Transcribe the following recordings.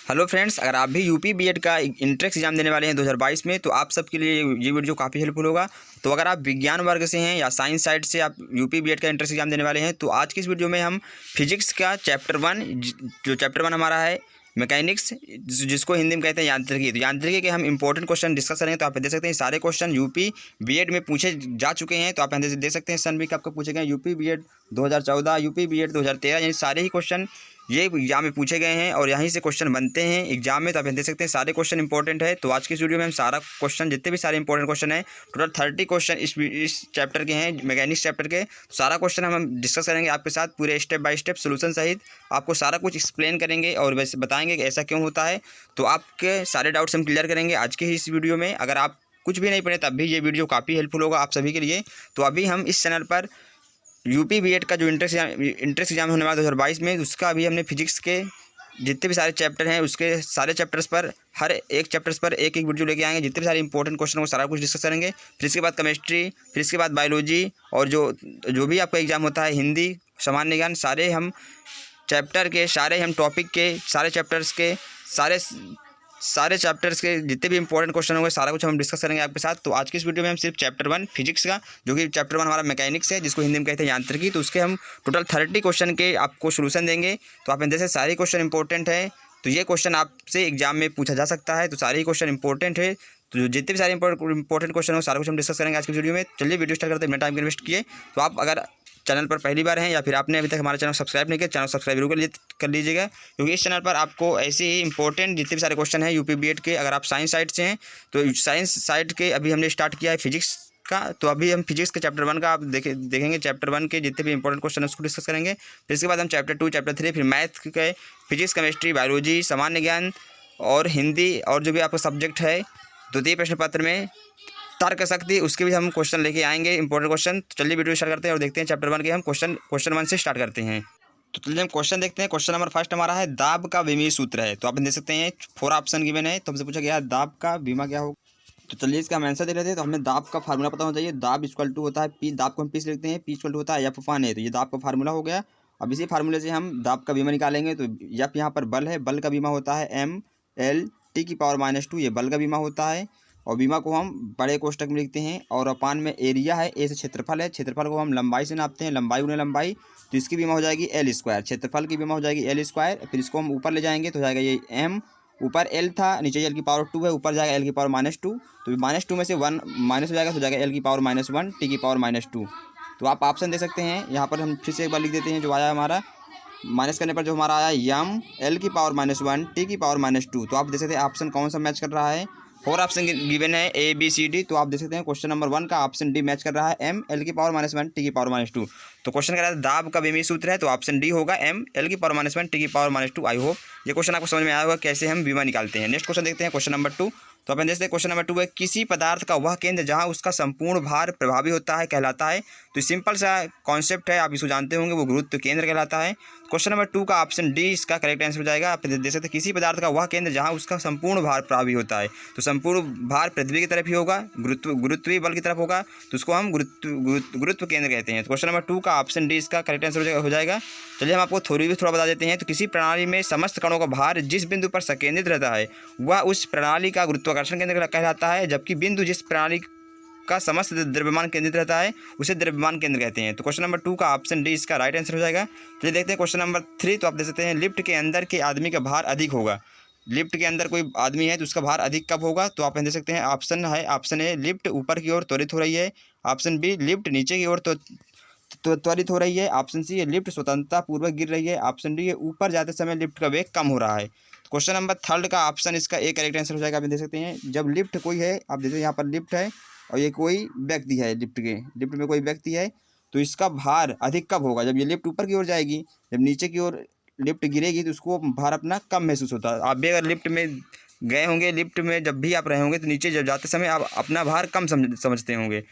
Hello friends, अगर आप भी यूपी बीएड का इंट्रेंस एग्जाम देने वाले हैं 2022 में, तो आप सबके लिए ये वीडियो काफ़ी हेल्पफुल होगा। तो अगर आप विज्ञान वर्ग से हैं या साइंस साइड से आप यूपी बीएड का इंट्रेंस एग्जाम देने वाले हैं, तो आज की इस वीडियो में हम फिजिक्स का चैप्टर 1, जो चैप्टर 1 हमारा है मैकेनिक्स, जिसको हिंदी में कहते हैं यांत्रिकी, तो यांत्रिकी के हम इंपॉर्टेंट क्वेश्चन डिस्कस करेंगे। तो आप देख सकते हैं सारे क्वेश्चन यूपी बीएड में पूछे जा चुके हैं। तो आप यहाँ देख सकते हैं सन भी आपको पूछे गए यूपी बीएड 2014, यूपी बीएड 2013, यानी सारे ही क्वेश्चन ये एग्जाम में पूछे गए हैं और यहीं से क्वेश्चन बनते हैं एग्जाम में। तो आप देख सकते हैं सारे क्वेश्चन इंपॉर्टेंट है। तो आज की इस वीडियो में हम सारा क्वेश्चन, जितने भी सारे इंपॉर्टेंट क्वेश्चन हैं, टोटल 30 क्वेश्चन इस चैप्टर के हैं, मैकेनिक्स चैप्टर के। तो सारा क्वेश्चन हम डिस्कस करेंगे आपके साथ, पूरे स्टेप बाय स्टेप सोल्यूशन सहित आपको सारा कुछ एक्सप्लेन करेंगे और वैसे बताएंगे कि ऐसा क्यों होता है। तो आपके सारे डाउट्स हम क्लियर करेंगे आज के ही इस वीडियो में। अगर आप कुछ भी नहीं पढ़े तब भी ये वीडियो काफ़ी हेल्पफुल होगा आप सभी के लिए। तो अभी हम इस चैनल पर यूपी बीएड का जो इंट्रेंस एग्जाम होने वाला 2022 में, उसका अभी हमने फिजिक्स के जितने भी सारे चैप्टर हैं उसके सारे चैप्टर्स पर, हर एक चैप्टर्स पर एक एक वीडियो लेके आएंगे। जितने भी सारे इंपॉर्टेंट क्वेश्चन वो सारा कुछ डिस्कस करेंगे। फिर इसके बाद केमिस्ट्री, फिर इसके बाद बायोलॉजी, और जो भी आपका एग्जाम होता है, हिंदी, सामान्य ज्ञान, सारे हम चैप्टर के, सारे हम टॉपिक के, सारे चैप्टर्स के, सारे चैप्टर्स के जितने भी इंपॉर्टेंट क्वेश्चन होंगे सारा कुछ हम डिस्कस करेंगे आपके साथ। तो आज की इस वीडियो में हम सिर्फ चैप्टर 1 फिजिक्स का, जो कि चैप्टर 1 हमारा मैकेनिक्स है, जिसको हिंदी में कहते हैं यांत्रिकी, तो उसके हम टोटल 30 क्वेश्चन के आपको सोल्यूशन देंगे। तो आप जैसे सारे क्वेश्चन इंपॉर्टेंट है, तो ये क्वेश्चन आपसे एग्जाम में पूछा जा सकता है। तो सारे ही क्वेश्चन इंपॉर्टेंट है। तो जितने भी सारे इंपॉर्टेंट क्वेश्चन हो सारा कुछ हम डिस्कस करेंगे आज की वीडियो में। चलिए वीडियो स्टार्ट करते हैं, बिना टाइम इन्वेस्ट किए। तो आप अगर चैनल पर पहली बार हैं या फिर आपने अभी तक हमारा चैनल सब्सक्राइब नहीं किया, चैनल सब्सक्राइब जरूर कर लीजिएगा, क्योंकि इस चैनल पर आपको ऐसे ही इंपॉर्टेंट जितने भी सारे क्वेश्चन हैं यूपी बीएड के। अगर आप साइंस साइड से हैं तो साइंस साइड के अभी हमने स्टार्ट किया है फिजिक्स का। तो अभी हम फिजिक्स के चैप्टर 1 का आप देखेंगे। चैप्टर 1 के जितने भी इंपॉर्टेंट क्वेश्चन है उसको डिस्कस करेंगे। फिर इसके बाद हम चैप्टर 2, चैप्टर 3, फिर मैथ के, फिजिक्स, केमिस्ट्री, बायोलॉजी, सामान्य ज्ञान और हिंदी, और जो भी आपका सब्जेक्ट है द्वितीय प्रश्न पत्र में तर्क शक्ति, उसके भी हम क्वेश्चन लेके आएंगे, इंपॉर्टेंट क्वेश्चन। तो चलिए वीडियो स्टार्ट करते हैं और देखते हैं चैप्टर 1 के हम क्वेश्चन 1 से स्टार्ट करते हैं। तो चलिए हम क्वेश्चन देखते हैं। क्वेश्चन नंबर फर्स्ट हमारा है दाब का विमीय सूत्र है। तो आप देख सकते हैं 4 ऑप्शन गिवन है। तो हमसे पूछा गया है दाब का विमा क्या होगा। तो चलिए इसका हम आंसर दे लेते हैं। तो हमें दाब का फार्मूला पता होना चाहिए। दाब इक्वल टू होता है पी, दाब को हम पी से लिखते हैं, पी इक्वल टू होता है एफ अपान ए। तो ये दाब का फार्मूला हो गया। अब इसी फार्मूले से हम दाब का विमा निकालेंगे। तो एफ यहाँ पर बल है, बल का विमा होता है एम एल टी की पावर -2, ये बल का विमा होता है। और बीमा को हम बड़े कोष्टक में लिखते हैं। और अपान में एरिया है, ए से क्षेत्रफल है, क्षेत्रफल को हम लंबाई से नापते हैं, लंबाई गुने लंबाई। तो इसकी बीमा हो जाएगी एल स्क्वायर, क्षेत्रफल की बीमा हो जाएगी एल स्क्वायर। फिर इसको हम ऊपर ले जाएंगे तो हो जाएगा ये एम, ऊपर एल था, नीचे एल की पावर 2 है, ऊपर जाएगा एल की पावर -2। तो -2 में से 1 माइनस हो जाएगा तो हो जाएगा एल की पावर -1 टी की पावर -2। तो आप ऑप्शन दे सकते हैं। यहाँ पर हम फिर से एक बार लिख देते हैं। जो आया हमारा माइनस करने पर जो हमारा आया यम एल की पावर -1 टी की पावर -2। तो आप देख सकते हैं ऑप्शन कौन सा मैच कर रहा है। 4 ऑप्शन गिवन है ए बी सी डी। तो आप देख सकते हैं क्वेश्चन नंबर 1 का ऑप्शन डी मैच कर रहा है, एम एल की पावर -1 टी की पावर -2। तो क्वेश्चन कह रहा है दाब का विमीय सूत्र है, तो ऑप्शन डी होगा एम एल की पावर -1 टी की पावर -2। आई होप ये क्वेश्चन आपको समझ में आया होगा कैसे हम विमा निकालते हैं। नेक्स्ट क्वेश्चन देखते हैं, क्वेश्चन नंबर 2। तो अपन देखते हैं क्वेश्चन नंबर 2 है किसी पदार्थ का वह केंद्र जहां उसका संपूर्ण भार प्रभावी होता है कहलाता है। तो सिंपल सा कॉन्सेप्ट है, आप इसको जानते होंगे, वो गुरुत्व केंद्र कहलाता है। क्वेश्चन नंबर 2 का ऑप्शन डी इसका करेक्ट आंसर हो जाएगा। आप देख सकते हैं किसी पदार्थ का वह केंद्र जहां उसका संपूर्ण भार प्रभावी होता है। तो संपूर्ण भार पृथ्वी की तरफ ही होगा, गुरुत्वीय बल की तरफ होगा, तो उसको हम गुरुत्व केंद्र कहते हैं। तो क्वेश्चन नंबर 2 का ऑप्शन डी इसका करेक्ट आंसर हो जाएगा। चलिए हम आपको थ्योरी भी थोड़ा बता देते हैं। तो किसी प्रणाली में समस्त कणों का भार जिस बिंदु पर संकेंद्रित रहता है वह उस प्रणाली का गुरुत्वाकर्षण केंद्र कहलाता है, जबकि बिंदु जिस प्रणाली का समस्त द्रव्यमान केंद्रित रहता है उसे द्रव्यमान केंद्र कहते हैं। तो क्वेश्चन नंबर 2 का ऑप्शन डी इसका राइट आंसर हो जाएगा। चलिए देखते हैं क्वेश्चन नंबर 3। तो आप देख सकते हैं लिफ्ट के अंदर के आदमी का भार अधिक होगा। लिफ्ट के अंदर कोई आदमी है तो उसका भार अधिक कब होगा। तो आप देख सकते हैं ऑप्शन है, ऑप्शन ए लिफ्ट ऊपर की ओर त्वरित हो रही है, ऑप्शन बी लिफ्ट नीचे की ओर तो त्वरित हो रही है, ऑप्शन सी है लिफ्ट स्वतंत्रता पूर्वक गिर रही है, ऑप्शन डी है ऊपर जाते समय लिफ्ट का वेग कम हो रहा है। क्वेश्चन नंबर 3 का ऑप्शन इसका एक करेक्ट आंसर हो जाएगा। आप देख सकते हैं जब लिफ्ट कोई है, आप देखते हैं यहाँ पर लिफ्ट है और ये कोई व्यक्ति है, लिफ्ट में कोई व्यक्ति है, तो इसका भार अधिक कब होगा जब ये लिफ्ट ऊपर की ओर जाएगी। जब नीचे की ओर लिफ्ट गिरेगी तो उसको भार अपना कम महसूस होता है। आप भी अगर लिफ्ट में गए होंगे, लिफ्ट में जब भी आप रहे होंगे तो नीचे जब जाते समय आप अपना भार कम समझते होंगे,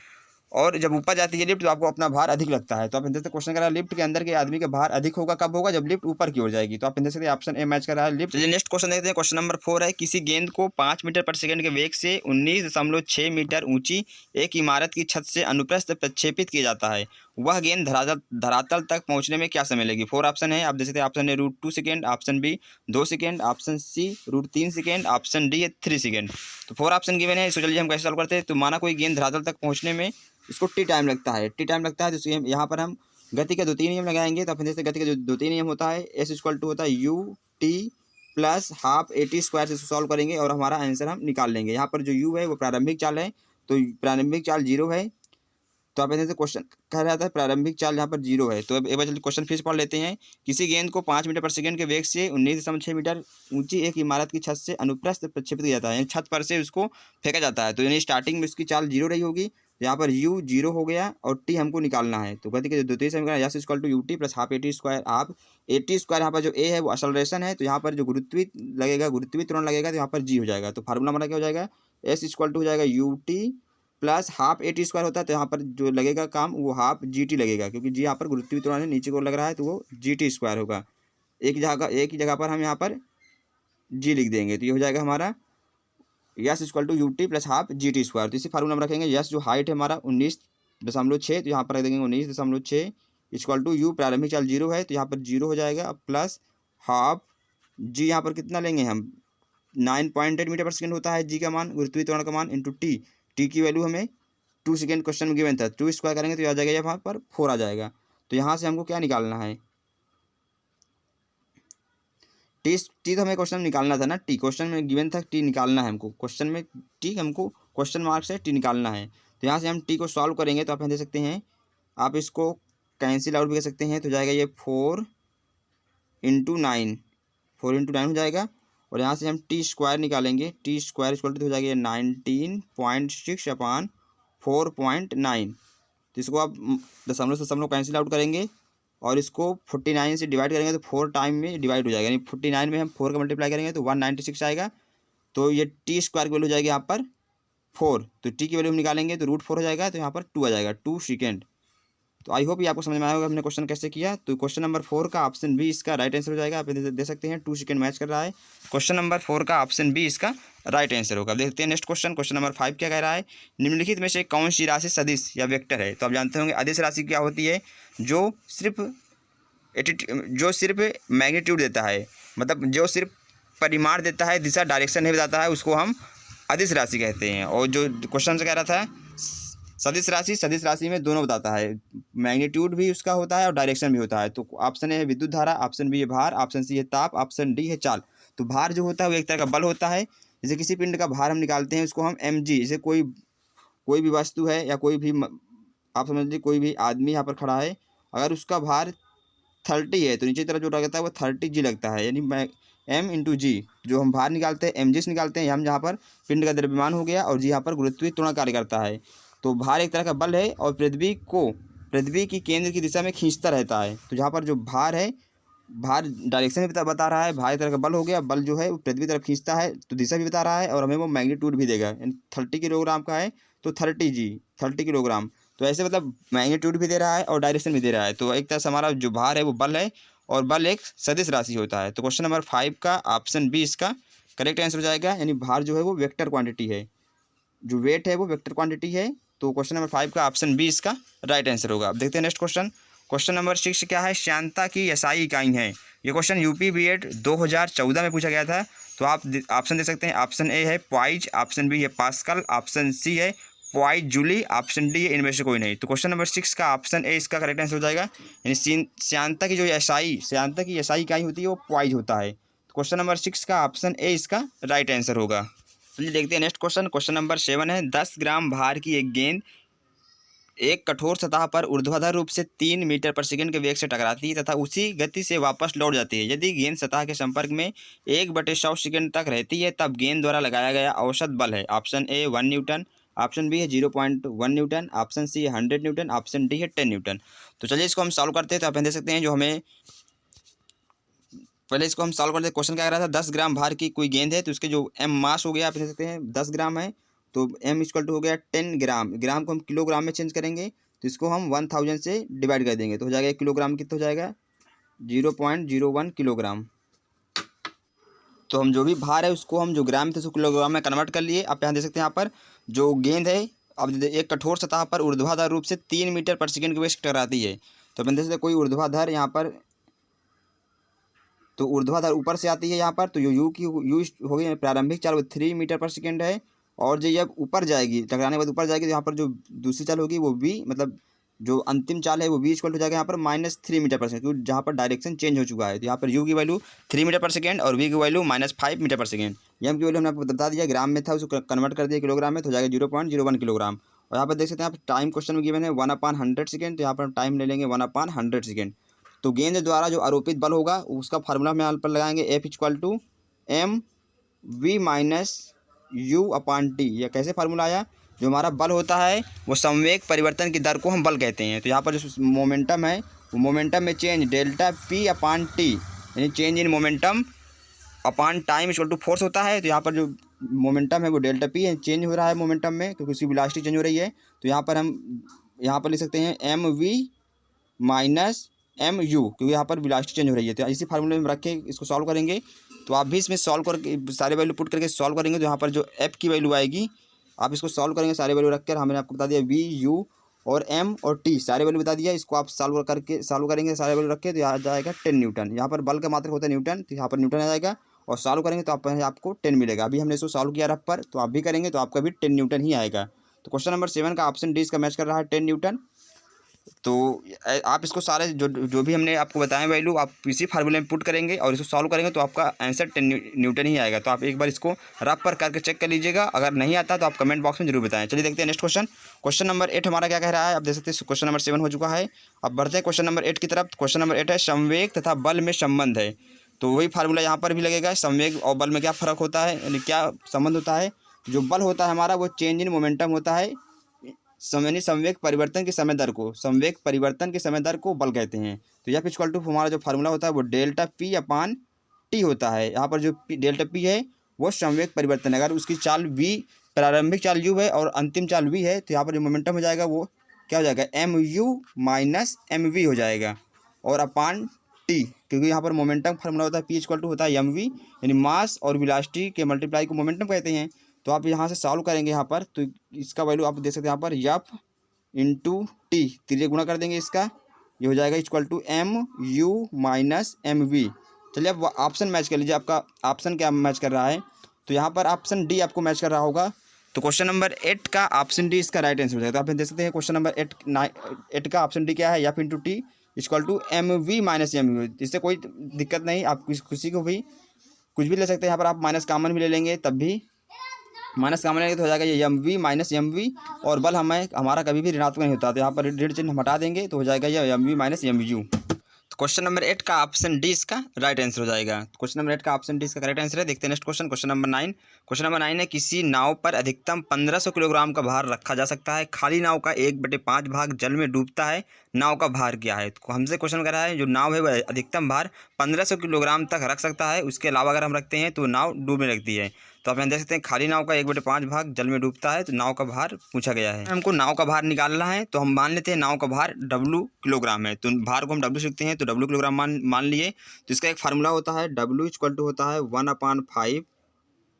और जब ऊपर जाती है लिफ्ट तो आपको अपना भार अधिक लगता है। तो आप देख सकते हैं क्वेश्चन कर रहा है लिफ्ट के अंदर के आदमी का भार अधिक होगा कब होगा जब लिफ्ट ऊपर की ओर जाएगी। तो आप देख सकते हैं ऑप्शन ए मैच कर रहा है लिफ्ट। चलिए नेक्स्ट क्वेश्चन देखते हैं। क्वेश्चन नंबर 4 है किसी गेंद को 5 मीटर पर सेकंड के वेग से 19.6 मीटर ऊंची एक इमारत की छत से अनुप्रस्थ प्रक्षेपित किया जाता है। वह गेंद धरातल तक पहुंचने में क्या समय लगेगी। 4 ऑप्शन है, आप देख सकते हैं। Option A √2 second, option B 2 second, option C √3 second, option D है 3 सेकेंड। तो 4 ऑप्शन गिवन है। इसको चलिए हम कैसे सॉल्व करते हैं। तो माना कोई गेंद धरातल तक पहुँचने में इसको टी टाइम लगता है, तो यहाँ पर हम गति के 2-3 नियम लगाएंगे। तो अपने जैसे गति का जो 2-3 नियम होता है, एस इक्वल टू होता है you t plus half AT square से सॉल्व करेंगे और हमारा आंसर हम निकाल लेंगे। यहाँ पर जो u है वो प्रारंभिक चाल है, तो प्रारंभिक चाल 0 है। तो आप ऐसे क्वेश्चन कह रहा था प्रारंभिक चाल यहाँ पर 0 है। तो अब एक बार जल्दी क्वेश्चन फिर से पढ़ लेते हैं। किसी गेंद को 5 मीटर पर सेकंड के वेग से 19.6 मीटर ऊंची एक इमारत की छत से अनुप्रस्थ प्रक्षेपित किया जाता है, यानी छत पर से उसको फेंका जाता है। तो यानी स्टार्टिंग में उसकी चाल 0 रही होगी, तो यहाँ पर u 0 हो गया और t हमको निकालना है। तो गति के जो द्वितीय समीकरण s equal to u t plus half AT square. यहाँ पर जो a है वो एक्सेलरेशन है, तो यहाँ पर जो गुरुत्वीय लगेगा, गुरुत्वीय त्वरण लगेगा, तो यहाँ पर g हो जाएगा। तो फार्मूला हमारा क्या हो जाएगा, s इक्वल टू हो जाएगा you t plus half AT square होता है, तो यहाँ पर जो लगेगा काम वो हाफ GT लगेगा, क्योंकि जी यहाँ पर गुरुत्वीय त्वरण है, नीचे को लग रहा है, तो वो GT स्क्वायर होगा। एक ही जगह पर हम यहाँ पर g लिख देंगे, तो ये हो जाएगा हमारा s equal to u t plus half GT square. तो इसी फार्मूला में रखेंगे। यस जो हाइट है हमारा 19.6, तो यहाँ पर रख देंगे 19.6 इक्वल टू यू प्रारंभिक चाल 0 है, तो यहाँ पर 0 हो जाएगा प्लस हाफ जी, यहाँ पर कितना लेंगे हम 9.8 मीटर पर सेकंड होता है जी का मान, गुरुत्वीय त्वरण का मान, इंटू टी की वैल्यू हमें 2 सेकेंड क्वेश्चन में गिवन था। 2 स्क्वायर करेंगे तो आ जाएगा यहाँ पर 4 आ जाएगा। तो यहाँ से हमको क्या निकालना है, टी तो हमें क्वेश्चन में निकालना था ना, टी क्वेश्चन में गिवन था, टी निकालना है हमको क्वेश्चन में, टी हमको क्वेश्चन मार्क से टी निकालना है। तो यहाँ से हम टी को सॉल्व करेंगे तो आप यहाँ दे सकते हैं, आप इसको कैंसिल आउट भी कर सकते हैं। तो जाएगा ये 4 इंटू 9 हो जाएगा। और यहाँ से हम टी स्क्वायर निकालेंगे, टी स्क्वायर इक्वल टू हो जाएगा 19.6 अपान 4.9। तो इसको आप दशमलव कैंसिल आउट करेंगे और इसको 49 से डिवाइड करेंगे तो 4 टाइम में डिवाइड हो जाएगा, यानी 49 में हम 4 का मल्टीप्लाई करेंगे तो 196 आएगा। तो ये टी स्क्वायर की वैल्यू हो जाएगी यहाँ पर 4, तो टी की वैल्यू हम निकालेंगे तो √4 हो जाएगा, तो यहाँ पर 2 आ जाएगा, 2 सेकेंड। तो आई होप ये आपको समझ में आया होगा हमने क्वेश्चन कैसे किया। तो क्वेश्चन नंबर 4 का ऑप्शन बी इसका राइट आंसर हो जाएगा। आप दे सकते हैं 2 सेकेंड मैच कर रहा है, क्वेश्चन नंबर 4 का ऑप्शन बी इसका राइट आंसर होगा। देखते हैं नेक्स्ट क्वेश्चन, क्वेश्चन नंबर 5 क्या कह रहा है। निम्नलिखित में से कौन सी राशि सदिश या वेक्टर है। तो आप जानते होंगे अदिश राशि क्या होती है, जो सिर्फ मैग्नीट्यूड देता है, मतलब जो सिर्फ परिमाण देता है, दिशा डायरेक्शन नहीं बताता है, उसको हम अदिश राशि कहते हैं। और जो क्वेश्चन से कह रहा था सदिश राशि में दोनों बताता है, मैग्नीट्यूड भी उसका होता है और डायरेक्शन भी होता है। तो ऑप्शन ए है विद्युत धारा, ऑप्शन बी है भार, ऑप्शन सी है ताप, ऑप्शन डी है चाल। तो भार जो होता है वो एक तरह का बल होता है। जैसे किसी पिंड का भार हम निकालते हैं उसको हम mg, जैसे कोई भी वस्तु है या कोई भी आप समझ लीजिए कोई भी आदमी यहाँ पर खड़ा है, अगर उसका भार 30 है तो नीचे तरफ जो लगता है वो 30g लगता है, यानी m इंटू जी। जो हम भार निकालते हैं mg से निकालते हैं, हम जहाँ पर पिंड का द्रव्यमान हो गया और जी यहाँ पर गुरुत्वीय त्वरण कार्य करता है। तो भार एक तरह का बल है और पृथ्वी की केंद्र की दिशा में खींचता रहता है। तो जहाँ पर जो भार है, भार डायरेक्शन भी बता रहा है, भार एक तरह का बल हो गया, बल जो है वो पृथ्वी तरफ खींचता है, तो दिशा भी बता रहा है और हमें वो मैग्नीट्यूड भी देगा। 30 किलोग्राम का है तो 30 किलोग्राम, तो ऐसे मतलब मैग्नीट्यूड भी दे रहा है और डायरेक्शन भी दे रहा है। तो एक तरह से हमारा जो भार है वो बल है और बल एक सदिश राशि होता है। तो क्वेश्चन नंबर 5 का ऑप्शन बी इसका करेक्ट आंसर हो जाएगा, यानी भार जो है वो वेक्टर क्वांटिटी है, जो वेट है वो वेक्टर क्वांटिटी है। तो क्वेश्चन नंबर 5 का ऑप्शन बी इसका राइट आंसर होगा। अब देखते हैं नेक्स्ट क्वेश्चन, क्वेश्चन नंबर 6 क्या है, श्यानता की एसआई इकाई है। ये क्वेश्चन यूपी बीएड 2014 में पूछा गया था। तो आप ऑप्शन दे सकते हैं, ऑप्शन ए है पॉइज, ऑप्शन बी है पास्कल, ऑप्शन सी है पॉइज जूली, ऑप्शन डी है इनमें से कोई नहीं। तो क्वेश्चन नंबर 6 का ऑप्शन ए इसका करेक्ट आंसर हो जाएगा, यानी श्यानता की एसआई इकाई होती है वो पॉइज होता है। तो क्वेश्चन नंबर 6 का ऑप्शन ए इसका राइट आंसर होगा। चलिए देखते हैं नेक्स्ट क्वेश्चन, क्वेश्चन नंबर 7 है। 10 ग्राम भार की एक गेंद एक कठोर सतह पर ऊर्ध्वाधर रूप से 3 मीटर पर सेकंड के वेग से टकराती है तथा उसी गति से वापस लौट जाती है। यदि गेंद सतह के संपर्क में 1/100 सेकंड तक रहती है तब गेंद द्वारा लगाया गया औसत बल है। Option A 1 newton, option B है 0.1 न्यूटन, ऑप्शन सी है 100 न्यूटन, ऑप्शन डी है 10 न्यूटन। तो चलिए इसको हम सॉल्व करते हैं। तो आप देख सकते हैं जो हमें पहले इसको हम सॉल्व करते हैं। क्वेश्चन क्या कह रहा था, 10 ग्राम भार की कोई गेंद है तो उसके जो m मास हो गया, आप देख सकते हैं 10 ग्राम है तो m इक्वल टू हो गया 10 ग्राम। ग्राम को हम किलोग्राम में चेंज करेंगे तो इसको हम 1000 से डिवाइड कर देंगे तो हो जाएगा 1 किलोग्राम कितना हो जाएगा 0.01 किलोग्राम। तो हम जो भी भार है उसको हम जो ग्राम थे उसको किलोग्राम में कन्वर्ट कर लिए। आप यहाँ देख सकते हैं यहाँ पर जो गेंद है अब एक कठोर सतह पर ऊर्ध्वाधर रूप से 3 मीटर पर सेकंड की वेग से टकराती है। तो अपन देख सकते हैं कोई ऊर्ध्वाधर यहाँ पर, तो ऊर्ध्वाधर ऊपर से आती है यहाँ पर, तो यू हो गई प्रारंभिक चाल वो 3 मीटर पर सेकंड है। और जो ये ऊपर जाएगी, टकराने के बाद ऊपर जाएगी, तो यहाँ पर जो दूसरी चाल होगी वो भी, मतलब जो अंतिम चाल है वो भी इक्वल हो जाएगा यहाँ पर -3 मीटर पर सेकंड, क्योंकि जहाँ पर डायरेक्शन चेंज हो चुका है। तो यहाँ पर यू की वैल्यू 3 मीटर पर सेकंड और वी की वैल्यू -5 मीटर पर सेकंड। एम की वैल्यू हमने आपको बता दिया, ग्राम में था उसको कन्वर्ट कर दिया किलोग्राम में, तो हो जाएगा 0.01 किलोग्राम। और यहाँ पर देख सकते हैं आप टाइम क्वेश्चन में गिवन है 1/100 सेकंड, तो यहाँ पर टाइम ले लेंगे 1/100 सेकंड। तो गेंद द्वारा जो आरोपित बल होगा उसका फार्मूला हम यहाँ पर लगाएंगे, F=mv-u/t। यह कैसे फार्मूला आया, जो हमारा बल होता है वो संवेग परिवर्तन की दर को हम बल कहते हैं। तो यहाँ पर जो मोमेंटम है वो मोमेंटम में चेंज ΔP/t, यानी change in momentum upon time equal to force होता है। तो यहाँ पर जो मोमेंटम है वो ΔP है, चेंज हो रहा है मोमेंटम में क्योंकि उसकी वेलोसिटी चेंज हो रही है। तो यहाँ पर हम लिख सकते हैं mv-mu, क्योंकि यहाँ पर वेलोसिटी चेंज हो रही है। तो इसी फार्मूले में रख के इसको सॉल्व करेंगे। तो आप भी इसमें सॉल्व करके सारे वैल्यू पुट करके सॉल्व करेंगे, तो यहाँ पर जो एफ की वैल्यू आएगी आप इसको सॉल्व करेंगे सारे वैल्यू रख कर। हमने आपको बता दिया वी, यू और एम और टी सारे वैल्यू बता दिया। इसको आप सॉल्व करेंगे सारे वैल्यू रख के, तो आ जाएगा 10 न्यूटन। यहाँ पर बल का मात्रक होता है न्यूटन, तो यहाँ पर न्यूटन आ जाएगा। और सॉल्व करेंगे तो आपको 10 मिलेगा। अभी हमने इसको सॉल्व किया रफ पर, तो आप भी करेंगे तो आपका भी 10 न्यूटन ही आएगा। तो क्वेश्चन नंबर 7 का ऑप्शन डी इसका मैच कर रहा है 10 न्यूटन। तो आप इसको सारे जो भी हमने आपको बताएं वैल्यू आप इसी फार्मूले में पुट करेंगे और इसको सॉल्व करेंगे, तो आपका आंसर 10 न्यूटन ही आएगा। तो आप एक बार इसको रफ पर करके चेक कर लीजिएगा, अगर नहीं आता तो आप कमेंट बॉक्स में जरूर बताएं। चलिए देखते हैं नेक्स्ट क्वेश्चन। क्वेश्चन नंबर 8 हमारा क्या कह रहा है, आप देख सकते हैं क्वेश्चन नंबर 7 हो चुका है। अब बढ़ते हैं क्वेश्चन नंबर 8 की तरफ। क्वेश्चन नंबर 8 है संवेग तथा बल में संबंध है। तो वही फार्मूला यहाँ पर भी लगेगा। संवेग और बल में क्या फ़र्क होता है, यानी क्या संबंध होता है। जो बल होता है हमारा वो चेंज इन मोमेंटम होता है, संवेग परिवर्तन के समय दर को, संवेग परिवर्तन के समय दर को बल कहते हैं। तो यह इक्वल टू हमारा जो फार्मूला होता है वो ΔP/t होता है। यहाँ पर जो ΔP है वो संवेग परिवर्तन है। अगर उसकी चाल v, प्रारंभिक चाल u है और अंतिम चाल v है, तो यहाँ पर जो मोमेंटम हो जाएगा वो क्या हो जाएगा, mu-mv हो जाएगा और अपान t, क्योंकि यहाँ पर मोमेंटम फार्मूला होता है P इक्वल टू होता है mv, यानी मास और वेलोसिटी के मल्टीप्लाई को मोमेंटम कहते हैं। तो आप यहाँ से सॉल्व करेंगे यहाँ पर, तो इसका वैल्यू आप देख सकते हैं यहाँ पर F/t, तीसरे गुणा कर देंगे इसका, ये हो जाएगा इक्वल टू mu-mv। चलिए अब ऑप्शन मैच कर लीजिए, आपका ऑप्शन क्या मैच कर रहा है। तो यहाँ पर ऑप्शन डी आपको मैच कर रहा होगा। तो क्वेश्चन नंबर 8 का ऑप्शन डी इसका राइट आंसर हो जाएगा। तो आप देख सकते हैं क्वेश्चन नंबर 8 का ऑप्शन डी क्या है, F/t इक्वल टू mv-mu। इससे कोई दिक्कत नहीं, आप किसी को भी कुछ भी ले सकते हैं। यहाँ पर आप माइनस कॉमन भी ले लेंगे, तब भी माइनस कॉमन लेंगे तो हो जाएगा ये mv-mv। और बल हमारा कभी भी ऋणात्मक नहीं होता, तो यहाँ पर ऋण चिन्ह हम हटा देंगे तो हो जाएगा ये mv-mu। तो क्वेश्चन नंबर 8 का ऑप्शन डी इसका राइट आंसर हो जाएगा। क्वेश्चन नंबर 8 का ऑप्शन डी इसका करेक्ट आंसर है। देखते हैं next question, question number 9। Question number 9 है किसी नाव पर अधिकतम 1500 किलोग्राम का भार रखा जा सकता है। खाली नाव का 1/5 भाग जल में डूबता है, नाव का भार क्या है। तो हमसे क्वेश्चन कर रहा है जो नाव है वह अधिकतम भार 1500 किलोग्राम तक रख सकता है, उसके अलावा अगर हम रखते हैं तो नाव डूबने लगती है। तो आप यहाँ देख सकते हैं खाली नाव का 1/5 भाग जल में डूबता है, तो नाव का भार पूछा गया है। हमको नाव का भार निकालना है, तो हम मान लेते हैं नाव का भार W किलोग्राम है, तो भार को हम W लिखते हैं, तो W किलोग्राम मान लिए। तो इसका एक फार्मूला होता है W इक्वल टू होता है 1/5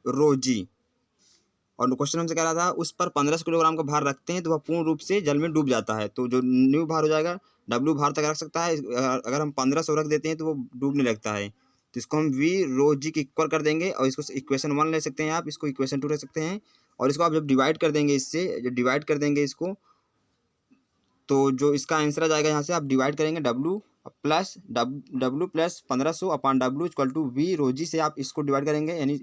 ρg। और क्वेश्चन हमसे कह रहा था उस पर 1500 किलोग्राम का भार रखते हैं तो वह पूर्ण रूप से जल में डूब जाता है। तो जो न्यू भार हो जाएगा W भार तक रख सकता है, अगर हम 1500 रख देते हैं तो वो डूबने लगता है। तो इसको हम v ρg की इक्वल कर देंगे और इसको इक्वेशन 1 ले सकते हैं, आप इसको इक्वेशन 2 रख सकते हैं। और इसको आप जब डिवाइड कर देंगे, इससे जब डिवाइड कर देंगे इसको, तो जो इसका आंसर आ जाएगा यहाँ से आप डिवाइड करेंगे W plus 1500/W equal to v ρg से आप इसको डिवाइड करेंगे, यानी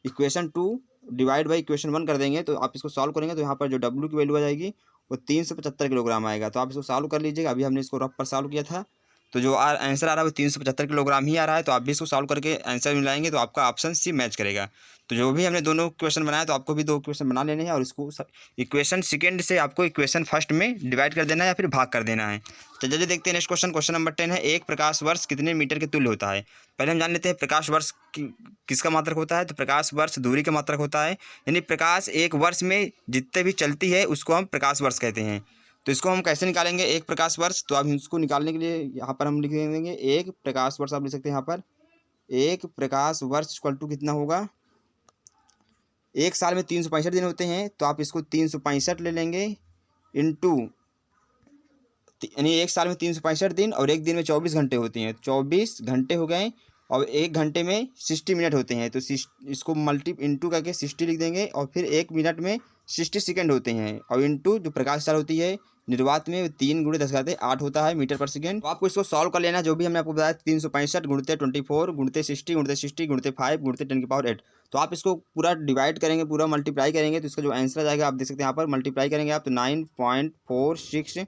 इक्वेशन 2 डिवाइड बाई इक्वेशन 1 कर देंगे। तो आप इसको सॉल्व करेंगे तो यहाँ पर जो W की वैल्यू आ जाएगी वो 375 किलोग्राम आएगा। तो आप इसको सॉल्व कर लीजिएगा। अभी हमने इसको रफ पर सॉल्व किया था, तो जो आंसर आ रहा है वो 375 किलोग्राम ही आ रहा है। तो आप भी इसको सॉल्व करके आंसर मिलाएंगे तो आपका ऑप्शन सी मैच करेगा। तो जो भी हमने दोनों क्वेश्चन बनाया, तो आपको भी 2 क्वेश्चन बना लेने हैं और इसको इक्वेशन सेकेंड से आपको इक्वेशन फर्स्ट में डिवाइड कर देना है या फिर भाग कर देना है। तो जल्दी देखते हैं नेक्स्ट क्वेश्चन। क्वेश्चन नंबर 10 है एक प्रकाश वर्ष कितने मीटर के तुल्य होता है। पहले हम जान लेते हैं प्रकाश वर्ष किसका मात्रक होता है। तो प्रकाश वर्ष दूरी का मात्रक होता है, यानी प्रकाश एक वर्ष में जितने भी चलती है उसको हम प्रकाश वर्ष कहते हैं। तो इसको हम कैसे निकालेंगे एक प्रकाश वर्ष। तो आप इसको निकालने के लिए यहाँ पर हम लिख देंगे एक प्रकाश वर्ष, आप लिख सकते हैं यहाँ पर एक प्रकाश वर्ष इक्वल टू कितना होगा, एक साल में 365 दिन होते हैं, तो आप इसको 365 ले लेंगे इंटू, यानी एक साल में 365 दिन और एक दिन में 24 घंटे होते हैं, 24 घंटे हो गए, और एक घंटे में 60 मिनट होते हैं, तो इसको मल्टी इंटू करके 60 लिख देंगे, और फिर एक मिनट में 60 सेकेंड होते हैं, और इंटू जो प्रकाश साल होती है निर्वात में 3 × 10⁸ होता है मीटर पर सेकेंड। तो आपको इसको सॉल्व कर लेना, जो भी हमने आपको बताया 365 × 24 × 60 × 60 × 5 × 10⁸ तो आप इसको पूरा डिवाइड करेंगे, पूरा मल्टीप्लाई करेंगे, तो इसका जो आंसर आ जाएगा आप देख सकते हैं यहाँ पर मल्टीप्लाई करेंगे आप, तो 9.46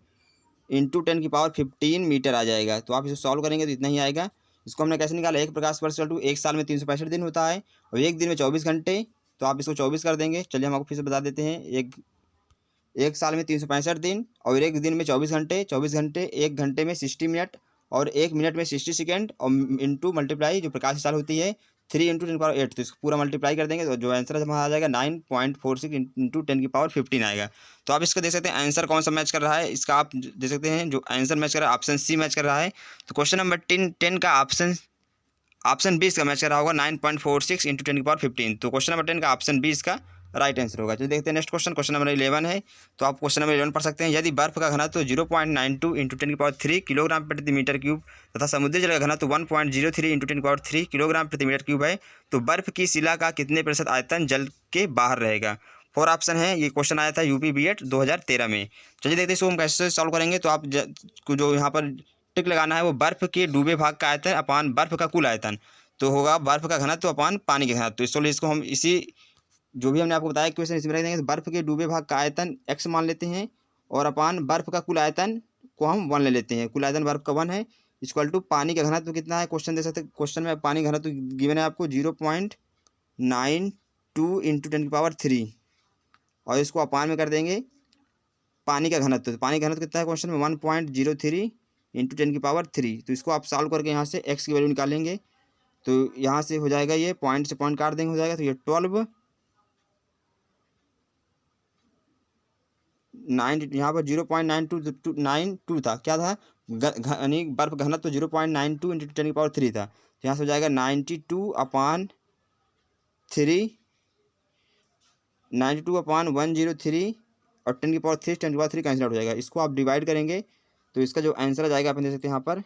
इंटू 10⁻15 मीटर आ जाएगा। तो आप इसे सॉल्व करेंगे तो इतना ही आएगा। इसको हमने कैसे निकाला, एक प्रकाश वर्ष टू एक साल में 365 दिन होता है और एक दिन में 24 घंटे, तो आप इसको 24 कर देंगे। चलिए हम आपको फिर से बता देते हैं, एक साल में 365 दिन और एक दिन में 24 घंटे, 24 घंटे एक घंटे में 60 मिनट और एक मिनट में 60 सेकेंड, और इंटू मल्टीप्लाई जो प्रकाश साल होती है 3 × 10⁸, तो इसको पूरा मल्टीप्लाई कर देंगे तो जो आंसर हमारा आ जाएगा 9.46 इंटू 10⁻15 आएगा। तो आप इसको देख सकते हैं आंसर कौन सा मैच कर रहा है, इसका आप देख सकते हैं जो आंसर मैच कर रहा है ऑप्शन सी मैच कर रहा है। तो क्वेश्चन नंबर 10 का ऑप्शन 20 का मैच कर रहा होगा 9.46 इंटू 10⁻15। तो क्वेश्चन नंबर 10 का ऑप्शन 20 का राइट आंसर होगा। तो देखते हैं नेक्स्ट क्वेश्चन नंबर 11 है। तो आप क्वेश्चन नंबर 11 पढ़ सकते हैं, यदि बर्फ का घनत्व 0.92 इंटू 10⁻3 किलोग्राम प्रति मीटर क्यूब तथा समुद्री जल का घनत्व 1.03 इंटू 10⁻3 किलोग्राम प्रति मीटर क्यूब है, तो बर्फ की शिला का कितने प्रतिशत आयतन जल के बाहर रहेगा। 4 ऑप्शन है। ये क्वेश्चन आया था यूपी बीएड 2013 में। चलिए देखते हैं इसको हम कैसे सॉल्व करेंगे। तो आप जो यहाँ पर टिक लगाना है वो बर्फ के डूबे भाग का आयतन अपान बर्फ का कुल आयतन, तो होगा बर्फ का घनत्व अपान पानी के घनत्व। तो इसको हम इसी जो भी हमने आपको बताया क्वेश्चन इसमें रख देंगे। तो बर्फ के डूबे भाग का आयतन x मान लेते हैं और अपान बर्फ का कुल आयतन को हम 1 ले लेते हैं। कुल आयतन बर्फ का 1 है, इक्वल टू पानी का घनत्व कितना है, क्वेश्चन दे सकते हैं। क्वेश्चन में पानी घनत्व गिवन है आपको 0.92 इंटू 10⁻3 और इसको अपान में कर देंगे पानी का घनत्व। तो पानी का घनत्व कितना है क्वेश्चन में 1.03 इंटू 10⁻3। तो इसको आप सॉल्व करके यहाँ से x की वैल्यू निकालेंगे, तो यहाँ से हो जाएगा ये पॉइंट से पॉइंट काट देंगे, हो जाएगा तो ये 12 9 यहाँ पर 0.92 था, क्या था यानी बर्फ घनत्व 0.92 इंटू 10⁻3 था। तो यहाँ से हो जाएगा 92/103 और 10⁻3 कैंसिल आउट हो जाएगा। इसको आप डिवाइड करेंगे तो इसका जो आंसर आ जाएगा आप देख सकते हैं यहाँ पर।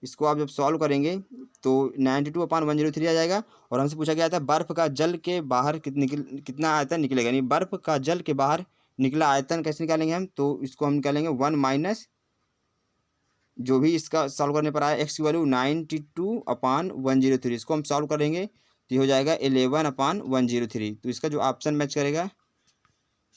इसको आप जब सॉल्व करेंगे तो 92/103 आ जाएगा। और हमसे पूछा गया था बर्फ़ का जल के बाहर कितना आयतन निकलेगा, यानी बर्फ़ का जल के बाहर निकला आयतन कैसे निकालेंगे हम, तो इसको हम निकालेंगे 1 माइनस जो भी इसका सॉल्व करने पर आया x की वैल्यू 92/103। इसको हम सॉल्व करेंगे तो ये हो जाएगा 11/103। तो इसका जो ऑप्शन मैच करेगा,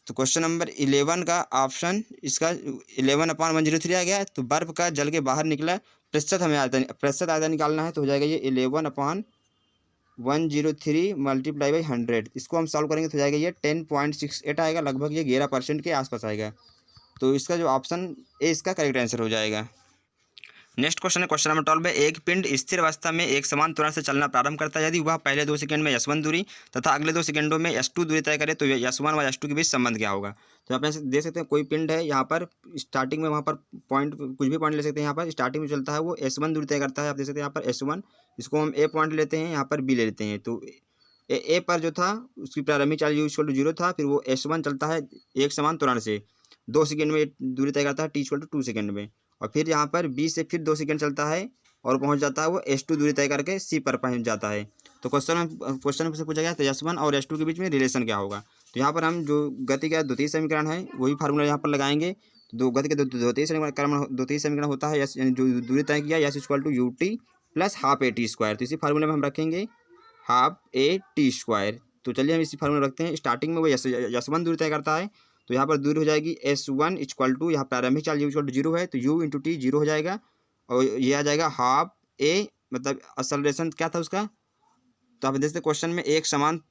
तो क्वेश्चन नंबर 11 का ऑप्शन इसका 11/103 आ गया। तो बर्फ़ का जल के बाहर निकला प्रतिशत हमें प्रतिशत आयतन निकालना है, तो हो जाएगा ये 11/103 मल्टीप्लाई बाई 100। इसको हम सॉल्व करेंगे तो हो जाएगा ये 10.68 आएगा, लगभग ये 11% के आसपास आएगा। तो इसका जो ऑप्शन ए इसका करेक्ट आंसर हो जाएगा। नेक्स्ट क्वेश्चन है क्वेश्चन नंबर 12 में, एक पिंड स्थिर अवस्था में एक समान त्वरण से चलना प्रारंभ करता है यदि वह पहले 2 सेकंड में s1 दूरी तथा अगले 2 सेकंडों में s2 दूरी तय करे, तो s1 व s2 के बीच संबंध क्या होगा। तो आप देख सकते हैं कोई पिंड है, यहाँ पर स्टार्टिंग में वहाँ पर पॉइंट कुछ भी पॉइंट ले सकते हैं। यहाँ पर स्टार्टिंग में चलता है वो s1 दूरी तय करता है, आप देख सकते हैं यहाँ पर s1, इसको हम a पॉइंट लेते हैं, यहाँ पर b ले लेते हैं। तो ए पर जो था उसकी प्रारंभिक चार्ज इक्वल टू 0 था, फिर वो s1 चलता है एक समान त्वरण से 2 सेकंड में दूरी तय करता है t = 2 सेकंड में, और फिर यहाँ पर b से फिर 2 सेकंड चलता है और पहुँच जाता है वो s2 दूरी तय करके c पर पहुँच जाता है। तो क्वेश्चन से पूछा गया तो s1 और s2 के बीच में रिलेशन क्या होगा। तो यहाँ पर हम जो गति का द्वितीय समीकरण है वही फार्मूला यहाँ पर लगाएंगे। तो गति का द्वितीय समीकरण होता है यस, यानी जो दूरी तय किया yes = ut plus half a² तो इसी फार्मूले में हम रखेंगे हाफ a² तो चलिए हम इसी फार्मूला रखते हैं। स्टार्टिंग में वो s1 दूरी तय करता है, तो यहाँ पर दूरी हो जाएगी s1 = यहाँ प्रारंभिक चार्ज = 0 है तो u × t 0 हो जाएगा, और ये आ जाएगा हाफ a, मतलब असलरेशन क्या था उसका, तो आप देखते क्वेश्चन में एक समान